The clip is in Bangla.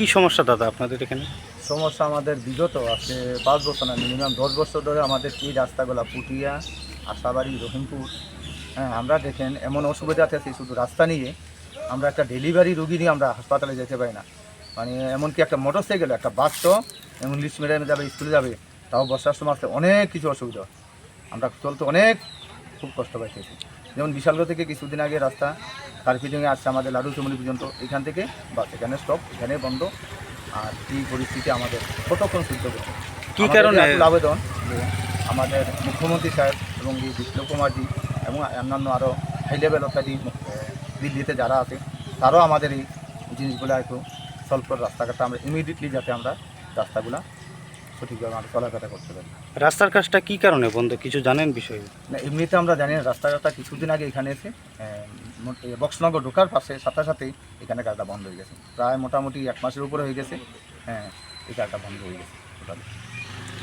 কি সমস্যা দাদা আপনাদের এখানে? সমস্যা আমাদের বিগত আজকে 5 বছর না, মিনিমাম 10 বছর ধরে আমাদের এই রাস্তাগুলো পুটিয়া, আশাবাড়ি, রহিমপুর, হ্যাঁ আমরা দেখেন এমন অসুবিধাতে আছি শুধু রাস্তা নিয়ে। আমরা একটা ডেলিভারি রুগী নিয়ে আমরা হাসপাতালে যেতে পারি না। মানে এমনকি একটা মোটর সাইকেল, একটা বাসও ইংলিশ মিডিয়ামে যাবে, স্কুলে যাবে, তাও বর্ষার সময় আসতে অনেক কিছু অসুবিধা। আমরা চলতে অনেক খুব কষ্ট পাইতেছি। যেমন বিশালগড় থেকে কিছুদিন আগে রাস্তা কার্পিডিংয়ে আসছে আমাদের লাডু চমনি পর্যন্ত, এখান থেকে বাস এখানে স্টপ, এখানে বন্ধ। আর এই পরিস্থিতি আমাদের কতক্ষণ সহ্য করছে। কি কারণে? আবেদন যে আমাদের মুখ্যমন্ত্রী সাহেব এবং এই বিপ্লব কুমারজি এবং অন্যান্য আরও হাই লেভেল অথরিটি দিল্লিতে যারা আছে, তারাও আমাদের এই জিনিসগুলো একটু সলভ করে রাস্তাঘাটটা আমরা ইমিডিয়েটলি যাতে আমরা রাস্তাগুলো সঠিকভাবে আমরা চলাফেরা করতে পারি। রাস্তার কাজটা কি কারণে বন্ধ কিছু জানেন বিষয়ে? না, এমনিতে আমরা জানি না। রাস্তাঘাটটা কিছুদিন আগে এখানে এসে বক্সনগর ঢোকার পাশে সাথে সাথেই এখানে কাজটা বন্ধ হয়ে গেছে। প্রায় মোটামুটি 1 মাসের উপরে হয়ে গেছে। হ্যাঁ, এই কাজটা বন্ধ হয়ে গেছে টোটালি।